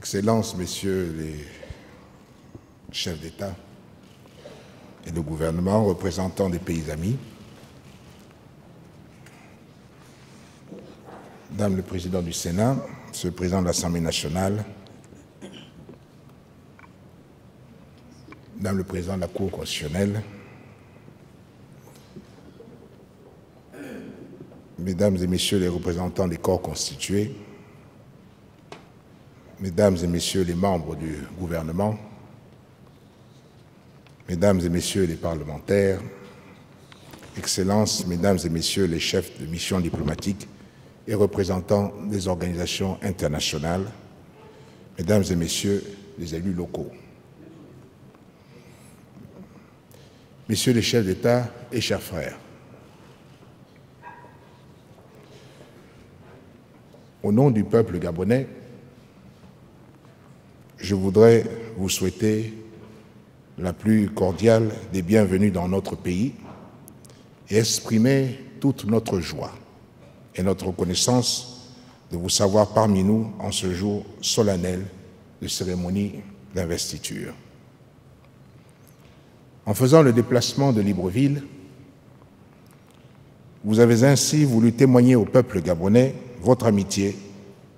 Excellences, Messieurs les chefs d'État et de gouvernement, représentants des pays amis, Madame le Président du Sénat, Monsieur le Président de l'Assemblée nationale, Madame le Président de la Cour constitutionnelle, Mesdames et Messieurs les représentants des corps constitués, Mesdames et Messieurs les membres du gouvernement, Mesdames et Messieurs les parlementaires, Excellences, Mesdames et Messieurs les chefs de mission diplomatique et représentants des organisations internationales, Mesdames et Messieurs les élus locaux, Messieurs les chefs d'État et chers frères, au nom du peuple gabonais, je voudrais vous souhaiter la plus cordiale des bienvenues dans notre pays et exprimer toute notre joie et notre reconnaissance de vous savoir parmi nous en ce jour solennel de cérémonie d'investiture. En faisant le déplacement de Libreville, vous avez ainsi voulu témoigner au peuple gabonais votre amitié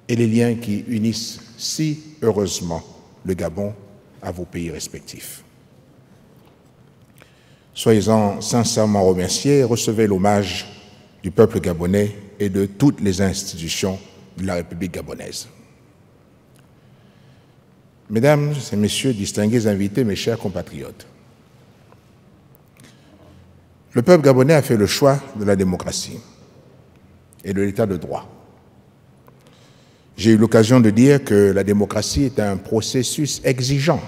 et les liens qui unissent si heureusement le Gabon à vos pays respectifs. Soyez-en sincèrement remerciés et recevez l'hommage du peuple gabonais et de toutes les institutions de la République gabonaise. Mesdames et Messieurs, distingués invités, mes chers compatriotes, le peuple gabonais a fait le choix de la démocratie et de l'état de droit. J'ai eu l'occasion de dire que la démocratie est un processus exigeant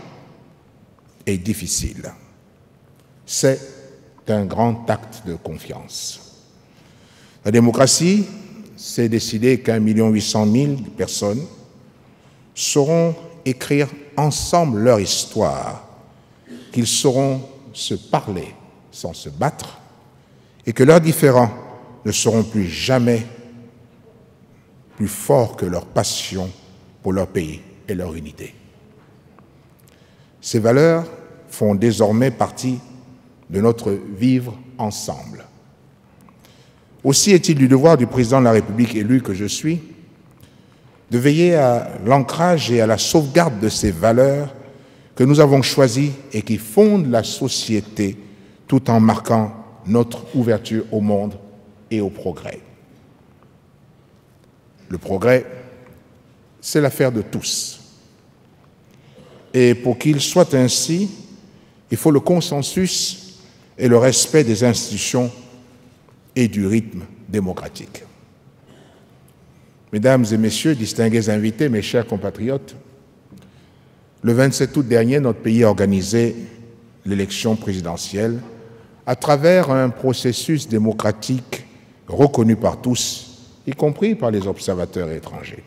et difficile. C'est un grand acte de confiance. La démocratie, c'est décider qu'1,8 million de personnes sauront écrire ensemble leur histoire, qu'ils sauront se parler sans se battre et que leurs différends ne seront plus jamais plus forts que leur passion pour leur pays et leur unité. Ces valeurs font désormais partie de notre vivre ensemble. Aussi est-il du devoir du président de la République élu que je suis de veiller à l'ancrage et à la sauvegarde de ces valeurs que nous avons choisies et qui fondent la société tout en marquant notre ouverture au monde et au progrès. Le progrès, c'est l'affaire de tous. Et pour qu'il soit ainsi, il faut le consensus et le respect des institutions et du rythme démocratique. Mesdames et Messieurs, distingués invités, mes chers compatriotes, le 27 août dernier, notre pays a organisé l'élection présidentielle à travers un processus démocratique reconnu par tous, y compris par les observateurs étrangers.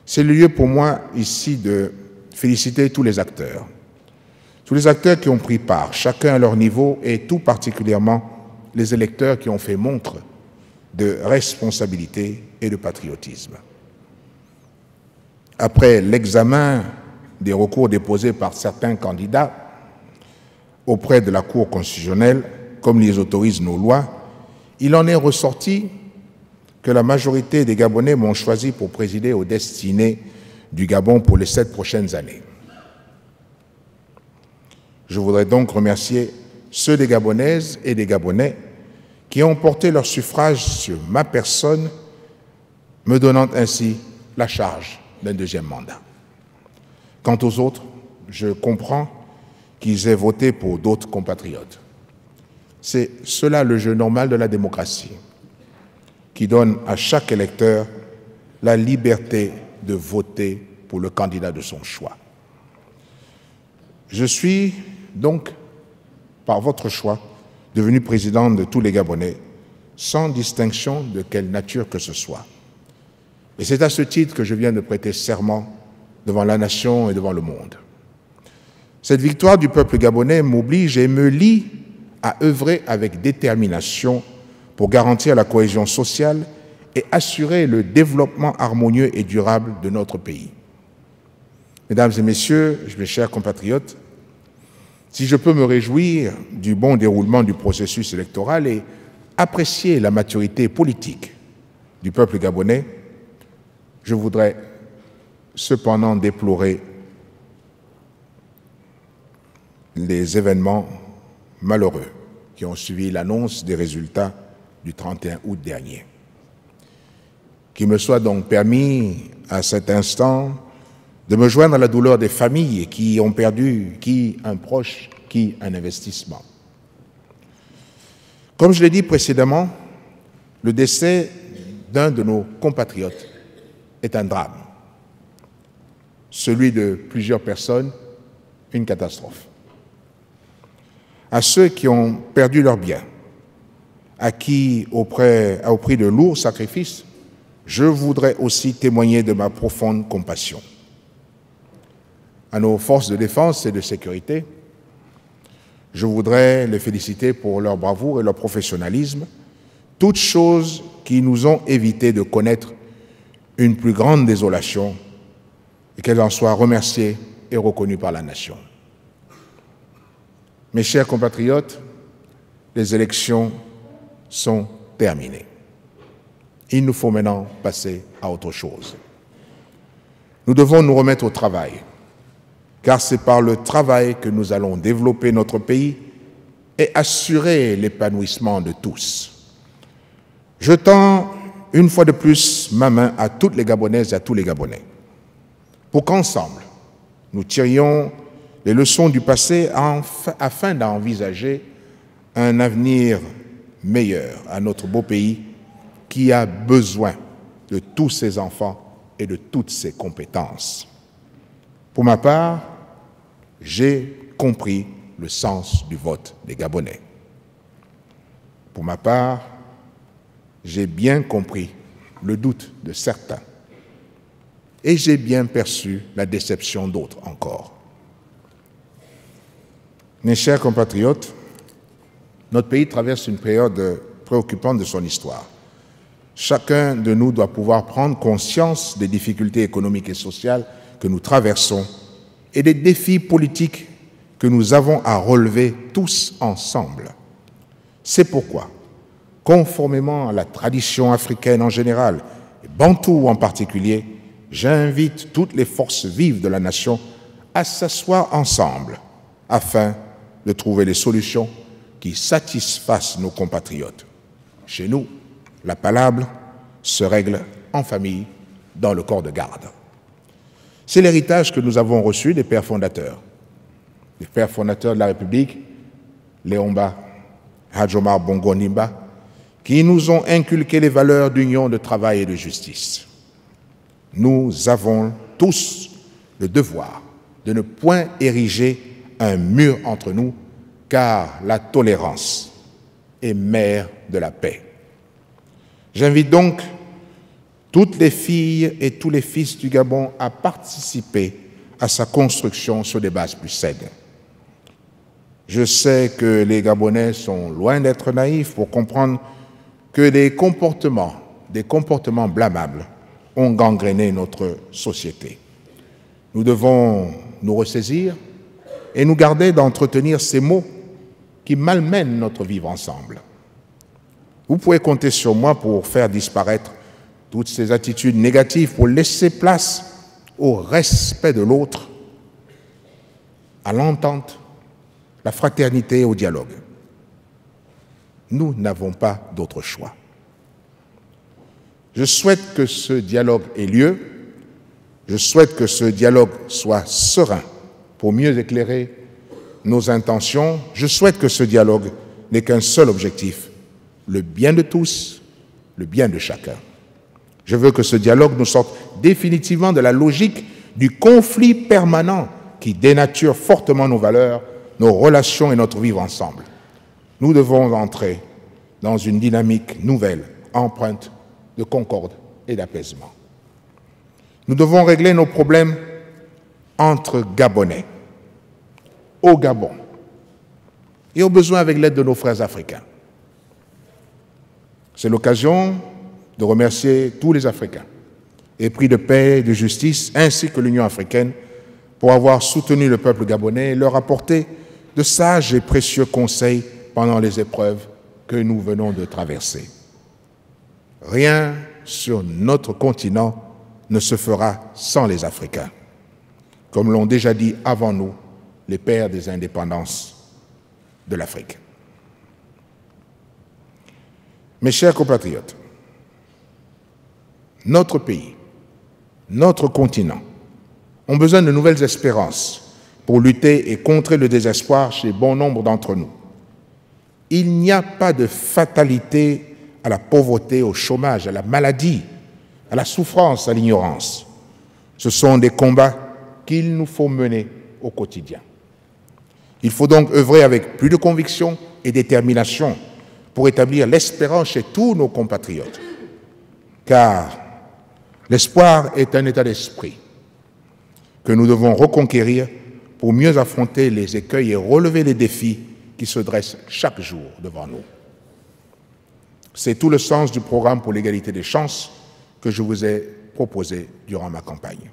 C'est le lieu pour moi ici de féliciter tous les acteurs qui ont pris part, chacun à leur niveau, et tout particulièrement les électeurs qui ont fait montre de responsabilité et de patriotisme. Après l'examen des recours déposés par certains candidats auprès de la Cour constitutionnelle, comme les autorisent nos lois, il en est ressorti que la majorité des Gabonais m'ont choisi pour présider aux destinées du Gabon pour les 7 prochaines années. Je voudrais donc remercier ceux des Gabonaises et des Gabonais qui ont porté leur suffrage sur ma personne, me donnant ainsi la charge d'un deuxième mandat. Quant aux autres, je comprends qu'ils aient voté pour d'autres compatriotes. C'est cela le jeu normal de la démocratie, qui donne à chaque électeur la liberté de voter pour le candidat de son choix. Je suis donc, par votre choix, devenu président de tous les Gabonais, sans distinction de quelle nature que ce soit. Et c'est à ce titre que je viens de prêter serment devant la nation et devant le monde. Cette victoire du peuple gabonais m'oblige et me lie à œuvrer avec détermination pour garantir la cohésion sociale et assurer le développement harmonieux et durable de notre pays. Mesdames et messieurs, mes chers compatriotes, si je peux me réjouir du bon déroulement du processus électoral et apprécier la maturité politique du peuple gabonais, je voudrais cependant déplorer les événements malheureux qui ont suivi l'annonce des résultats du 31 août dernier. Qu'il me soit donc permis à cet instant de me joindre à la douleur des familles qui ont perdu, qui un proche, qui un investissement. Comme je l'ai dit précédemment, le décès d'un de nos compatriotes est un drame. Celui de plusieurs personnes, une catastrophe. À ceux qui ont perdu leurs biens, à qui, au prix de lourds sacrifices, je voudrais aussi témoigner de ma profonde compassion. À nos forces de défense et de sécurité, je voudrais les féliciter pour leur bravoure et leur professionnalisme, toutes choses qui nous ont évité de connaître une plus grande désolation et qu'elles en soient remerciées et reconnues par la nation. Mes chers compatriotes, les élections sont terminées. Il nous faut maintenant passer à autre chose. Nous devons nous remettre au travail, car c'est par le travail que nous allons développer notre pays et assurer l'épanouissement de tous. Je tends une fois de plus ma main à toutes les Gabonaises et à tous les Gabonais, pour qu'ensemble, nous tirions les leçons du passé afin d'envisager un avenir meilleur à notre beau pays qui a besoin de tous ses enfants et de toutes ses compétences. Pour ma part, j'ai compris le sens du vote des Gabonais. Pour ma part, j'ai bien compris le doute de certains et j'ai bien perçu la déception d'autres encore. Mes chers compatriotes, notre pays traverse une période préoccupante de son histoire. Chacun de nous doit pouvoir prendre conscience des difficultés économiques et sociales que nous traversons et des défis politiques que nous avons à relever tous ensemble. C'est pourquoi, conformément à la tradition africaine en général, et bantoue en particulier, j'invite toutes les forces vives de la nation à s'asseoir ensemble afin de trouver des solutions qui satisfassent nos compatriotes. Chez nous, la palabre se règle en famille, dans le corps de garde. C'est l'héritage que nous avons reçu des pères fondateurs. Les pères fondateurs de la République, Léomba, Hadj Omar Bongo Nimba, qui nous ont inculqué les valeurs d'union, de travail et de justice. Nous avons tous le devoir de ne point ériger un mur entre nous, car la tolérance est mère de la paix. J'invite donc toutes les filles et tous les fils du Gabon à participer à sa construction sur des bases plus saines. Je sais que les Gabonais sont loin d'être naïfs pour comprendre que des comportements blâmables ont gangréné notre société. Nous devons nous ressaisir et nous garder d'entretenir ces mots qui malmènent notre vivre ensemble. Vous pouvez compter sur moi pour faire disparaître toutes ces attitudes négatives, pour laisser place au respect de l'autre, à l'entente, la fraternité et au dialogue. Nous n'avons pas d'autre choix. Je souhaite que ce dialogue ait lieu. Je souhaite que ce dialogue soit serein pour mieux éclairer nos intentions. Je souhaite que ce dialogue n'ait qu'un seul objectif, le bien de tous, le bien de chacun. Je veux que ce dialogue nous sorte définitivement de la logique du conflit permanent qui dénature fortement nos valeurs, nos relations et notre vivre ensemble. Nous devons entrer dans une dynamique nouvelle, empreinte de concorde et d'apaisement. Nous devons régler nos problèmes entre Gabonais, au Gabon, et au besoin avec l'aide de nos frères africains. C'est l'occasion de remercier tous les Africains, épris de paix et de justice, ainsi que l'Union africaine, pour avoir soutenu le peuple gabonais et leur apporter de sages et précieux conseils pendant les épreuves que nous venons de traverser. Rien sur notre continent ne se fera sans les Africains, comme l'ont déjà dit avant nous les pères des indépendances de l'Afrique. Mes chers compatriotes, notre pays, notre continent ont besoin de nouvelles espérances pour lutter et contrer le désespoir chez bon nombre d'entre nous. Il n'y a pas de fatalité à la pauvreté, au chômage, à la maladie, à la souffrance, à l'ignorance. Ce sont des combats qu'il nous faut mener au quotidien. Il faut donc œuvrer avec plus de conviction et détermination pour établir l'espérance chez tous nos compatriotes. Car l'espoir est un état d'esprit que nous devons reconquérir pour mieux affronter les écueils et relever les défis qui se dressent chaque jour devant nous. C'est tout le sens du programme pour l'égalité des chances que je vous ai proposé durant ma campagne.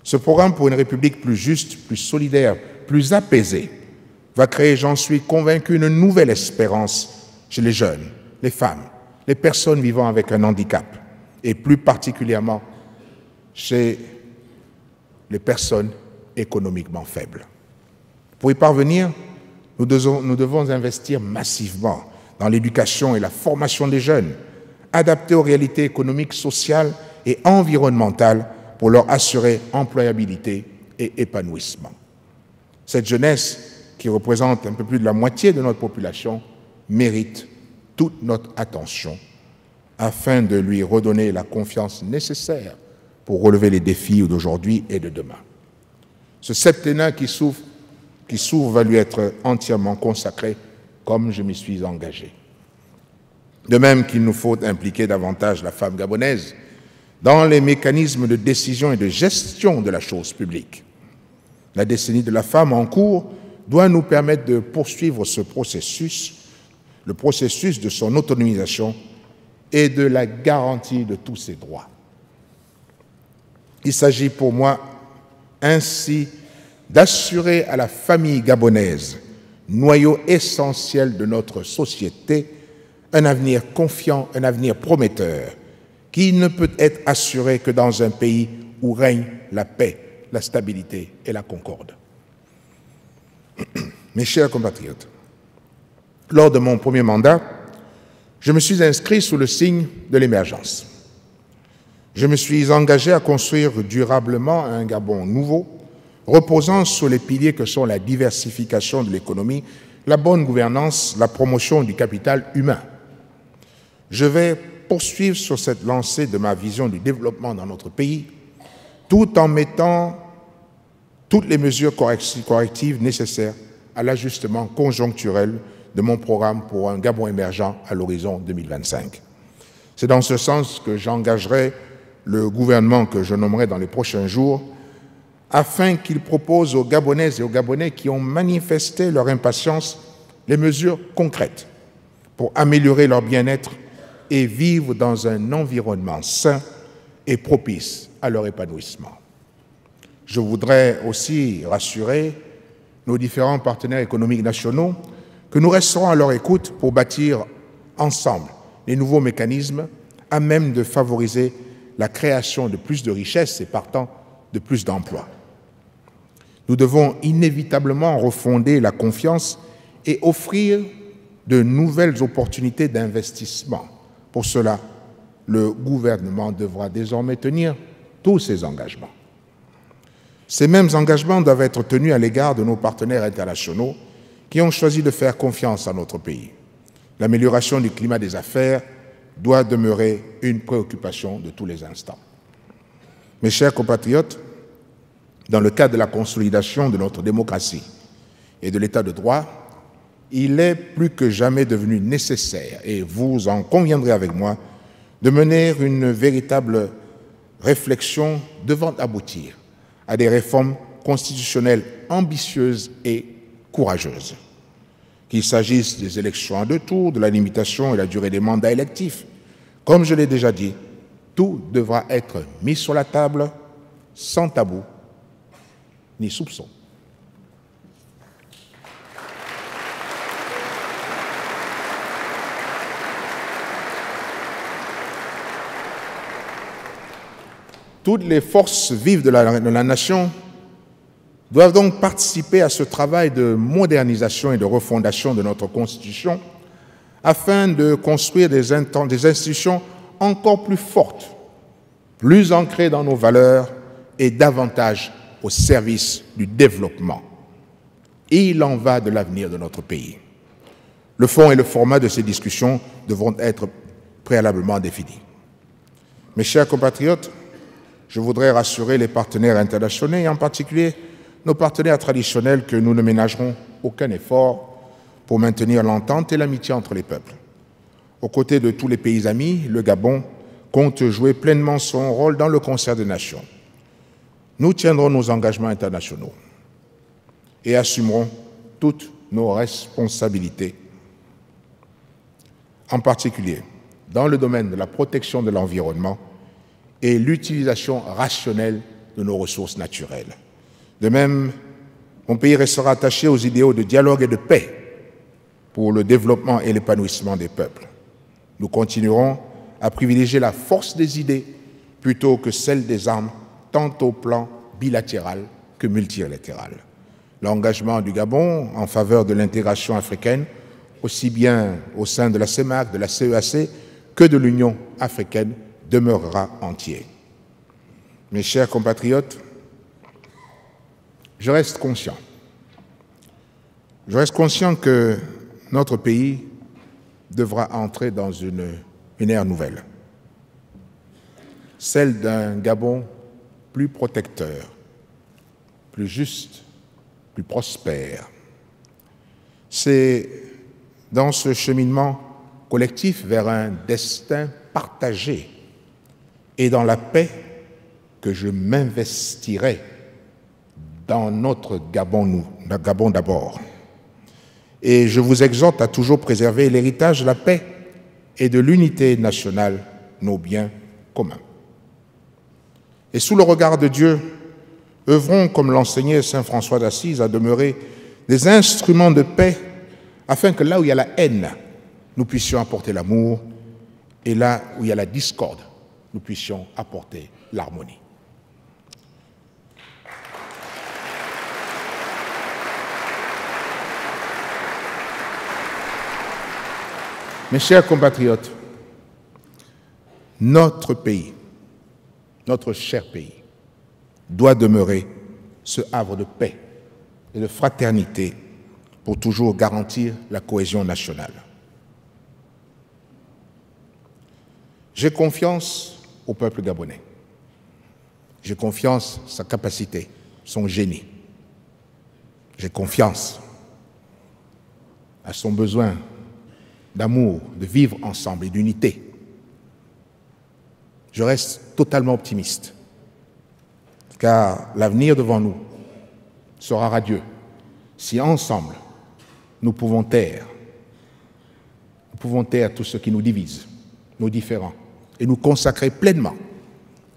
Ce programme pour une République plus juste, plus solidaire, plus apaisée, va créer, j'en suis convaincu, une nouvelle espérance chez les jeunes, les femmes, les personnes vivant avec un handicap, et plus particulièrement chez les personnes économiquement faibles. Pour y parvenir, nous devons investir massivement dans l'éducation et la formation des jeunes, adaptés aux réalités économiques, sociales et environnementales pour leur assurer employabilité et épanouissement. Cette jeunesse, qui représente un peu plus de la moitié de notre population, mérite toute notre attention afin de lui redonner la confiance nécessaire pour relever les défis d'aujourd'hui et de demain. Ce septennat qui s'ouvre va lui être entièrement consacré comme je m'y suis engagé. De même qu'il nous faut impliquer davantage la femme gabonaise dans les mécanismes de décision et de gestion de la chose publique. La décennie de la femme en cours doit nous permettre de poursuivre ce processus, le processus de son autonomisation et de la garantie de tous ses droits. Il s'agit pour moi ainsi d'assurer à la famille gabonaise, noyau essentiel de notre société, un avenir confiant, un avenir prometteur, qui ne peut être assuré que dans un pays où règne la paix, la stabilité et la concorde. Mes chers compatriotes, lors de mon premier mandat, je me suis inscrit sous le signe de l'émergence. Je me suis engagé à construire durablement un Gabon nouveau, reposant sur les piliers que sont la diversification de l'économie, la bonne gouvernance, la promotion du capital humain. Je vais poursuivre sur cette lancée de ma vision du développement dans notre pays, tout en mettant toutes les mesures correctives nécessaires à l'ajustement conjoncturel de mon programme pour un Gabon émergent à l'horizon 2025. C'est dans ce sens que j'engagerai le gouvernement que je nommerai dans les prochains jours afin qu'il propose aux Gabonaises et aux Gabonais qui ont manifesté leur impatience les mesures concrètes pour améliorer leur bien-être et vivre dans un environnement sain et propice à leur épanouissement. Je voudrais aussi rassurer nos différents partenaires économiques nationaux que nous resterons à leur écoute pour bâtir ensemble les nouveaux mécanismes à même de favoriser la création de plus de richesses et partant de plus d'emplois. Nous devons inévitablement refonder la confiance et offrir de nouvelles opportunités d'investissement. Pour cela, le gouvernement devra désormais tenir tous ses engagements. Ces mêmes engagements doivent être tenus à l'égard de nos partenaires internationaux qui ont choisi de faire confiance à notre pays. L'amélioration du climat des affaires doit demeurer une préoccupation de tous les instants. Mes chers compatriotes, dans le cadre de la consolidation de notre démocratie et de l'état de droit, il est plus que jamais devenu nécessaire, et vous en conviendrez avec moi, de mener une véritable réflexion devant aboutir à des réformes constitutionnelles ambitieuses et courageuses. Qu'il s'agisse des élections à 2 tours, de la limitation et la durée des mandats électifs, comme je l'ai déjà dit, tout devra être mis sur la table sans tabou ni soupçon. Toutes les forces vives de la nation doivent donc participer à ce travail de modernisation et de refondation de notre Constitution afin de construire des institutions encore plus fortes, plus ancrées dans nos valeurs et davantage au service du développement. Il en va de l'avenir de notre pays. Le fond et le format de ces discussions devront être préalablement définis. Mes chers compatriotes, je voudrais rassurer les partenaires internationaux et en particulier nos partenaires traditionnels que nous ne ménagerons aucun effort pour maintenir l'entente et l'amitié entre les peuples. Aux côtés de tous les pays amis, le Gabon compte jouer pleinement son rôle dans le concert des nations. Nous tiendrons nos engagements internationaux et assumerons toutes nos responsabilités, en particulier dans le domaine de la protection de l'environnement et l'utilisation rationnelle de nos ressources naturelles. De même, mon pays restera attaché aux idéaux de dialogue et de paix pour le développement et l'épanouissement des peuples. Nous continuerons à privilégier la force des idées plutôt que celle des armes, tant au plan bilatéral que multilatéral. L'engagement du Gabon en faveur de l'intégration africaine, aussi bien au sein de la CEMAC, de la CEAC, que de l'Union africaine, demeurera entier. Mes chers compatriotes, je reste conscient que notre pays devra entrer dans une ère nouvelle, celle d'un Gabon plus protecteur, plus juste, plus prospère. C'est dans ce cheminement collectif vers un destin partagé et dans la paix que je m'investirai dans notre Gabon d'abord. Et je vous exhorte à toujours préserver l'héritage de la paix et de l'unité nationale, nos biens communs. Et sous le regard de Dieu, œuvrons, comme l'enseignait saint François d'Assise, à demeurer des instruments de paix, afin que là où il y a la haine, nous puissions apporter l'amour, et là où il y a la discorde, nous puissions apporter l'harmonie. Mes chers compatriotes, notre pays, notre cher pays, doit demeurer ce havre de paix et de fraternité pour toujours garantir la cohésion nationale. J'ai confiance au peuple gabonais. J'ai confiance en sa capacité, son génie. J'ai confiance à son besoin d'amour, de vivre ensemble et d'unité. Je reste totalement optimiste, car l'avenir devant nous sera radieux si ensemble nous pouvons taire tout ce qui nous divise, nos différends, et nous consacrer pleinement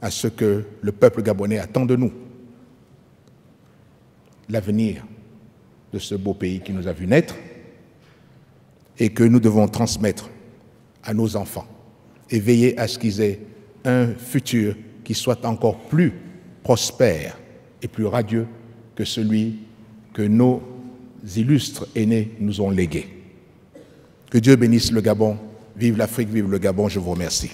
à ce que le peuple gabonais attend de nous, l'avenir de ce beau pays qui nous a vu naître et que nous devons transmettre à nos enfants et veiller à ce qu'ils aient un futur qui soit encore plus prospère et plus radieux que celui que nos illustres aînés nous ont légué. Que Dieu bénisse le Gabon. Vive l'Afrique, vive le Gabon. Je vous remercie.